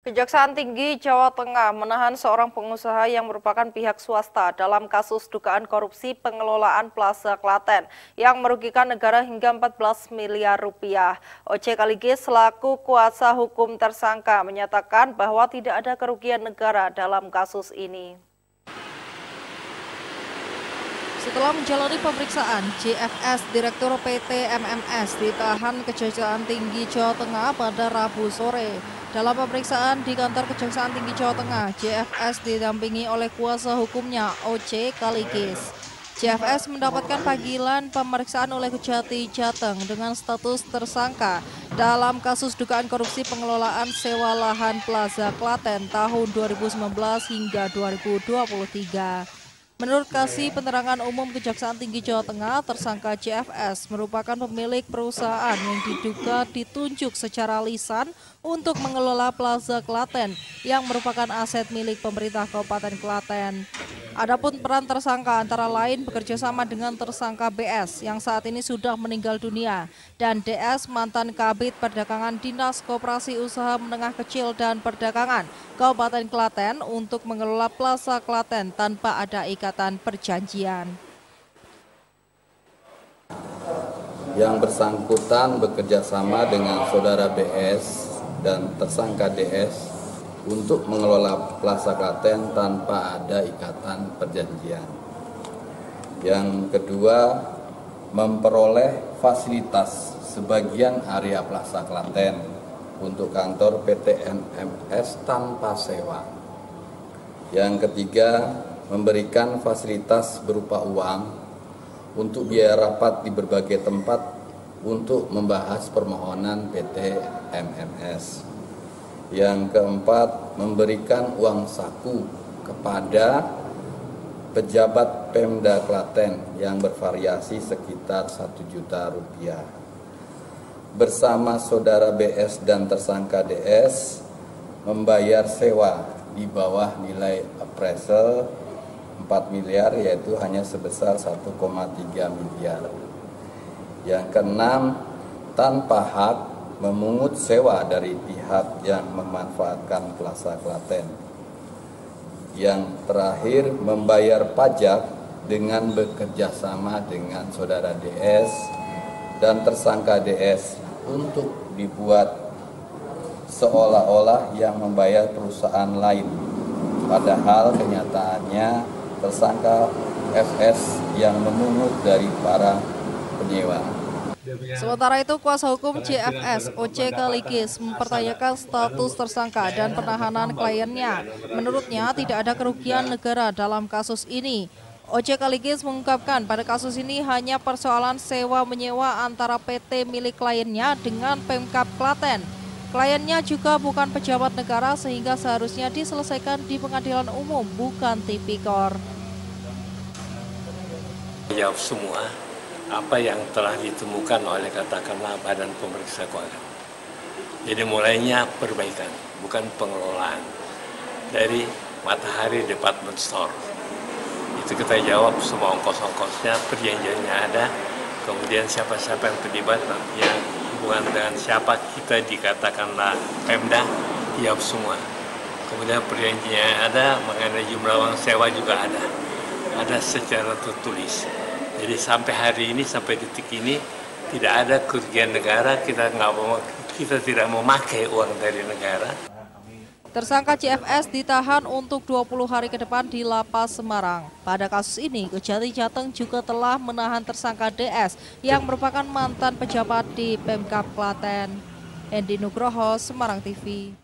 Kejaksaan Tinggi Jawa Tengah menahan seorang pengusaha yang merupakan pihak swasta dalam kasus dugaan korupsi pengelolaan Plaza Klaten yang merugikan negara hingga 14 miliar rupiah. OC Kaligis selaku kuasa hukum tersangka menyatakan bahwa tidak ada kerugian negara dalam kasus ini. Setelah menjalani pemeriksaan, JFS Direktur PT MMS ditahan Kejaksaan Tinggi Jawa Tengah pada Rabu sore. Dalam pemeriksaan di kantor Kejaksaan Tinggi Jawa Tengah, JFS didampingi oleh kuasa hukumnya OC Kaligis. JFS mendapatkan panggilan pemeriksaan oleh Kejati Jateng dengan status tersangka dalam kasus dugaan korupsi pengelolaan sewa lahan Plaza Klaten tahun 2019 hingga 2023. Menurut Kasih Penerangan Umum Kejaksaan Tinggi Jawa Tengah, tersangka JFS merupakan pemilik perusahaan yang diduga ditunjuk secara lisan untuk mengelola Plaza Klaten yang merupakan aset milik pemerintah Kabupaten Klaten. Adapun peran tersangka antara lain bekerjasama dengan tersangka BS yang saat ini sudah meninggal dunia dan DS mantan Kabid Perdagangan Dinas Koperasi Usaha Menengah Kecil dan Perdagangan Kabupaten Klaten untuk mengelola Plaza Klaten tanpa ada ikatan perjanjian. Yang bersangkutan bekerjasama dengan saudara BS dan tersangka DS untuk mengelola Plaza Klaten tanpa ada ikatan perjanjian. Yang kedua, memperoleh fasilitas sebagian area Plaza Klaten untuk kantor PT MMS tanpa sewa. Yang ketiga, memberikan fasilitas berupa uang untuk biaya rapat di berbagai tempat untuk membahas permohonan PT MMS. Yang keempat, memberikan uang saku kepada pejabat Pemda Klaten yang bervariasi sekitar 1 juta rupiah. Bersama saudara BS dan tersangka DS membayar sewa di bawah nilai appraisal 4 miliar yaitu hanya sebesar 1,3 miliar. Yang keenam, tanpa hak memungut sewa dari pihak yang memanfaatkan Plaza Klaten. Yang terakhir, membayar pajak dengan bekerjasama dengan saudara DS dan tersangka DS untuk dibuat seolah-olah yang membayar perusahaan lain. Padahal kenyataannya tersangka FS yang memungut dari para penyewa. Sementara itu, kuasa hukum JFS OC Kaligis mempertanyakan status tersangka dan penahanan kliennya. Menurutnya tidak ada kerugian negara dalam kasus ini. OC Kaligis mengungkapkan pada kasus ini hanya persoalan sewa-menyewa antara PT milik kliennya dengan Pemkab Klaten. Kliennya juga bukan pejabat negara sehingga seharusnya diselesaikan di pengadilan umum, bukan tipikor. Jawab semua apa yang telah ditemukan oleh katakanlah Badan Pemeriksa Keuangan. Jadi mulainya perbaikan, bukan pengelolaan. Dari Matahari Department Store. Itu kita jawab semua ongkos-ongkosnya, perjanjiannya ada. Kemudian siapa-siapa yang terlibat nantinya hubungan dengan siapa kita dikatakanlah Pemda, jawab semua. Kemudian perjanjiannya ada, mengenai jumlah uang sewa juga ada. Ada secara tertulis. Jadi sampai hari ini, sampai detik ini tidak ada kerugian negara, kita tidak memakai uang dari negara. Tersangka JFS ditahan untuk 20 hari ke depan di Lapas Semarang. Pada kasus ini, Kejati Jateng juga telah menahan tersangka DS yang merupakan mantan pejabat di Pemkab Klaten. Endi Nugroho, Semarang TV.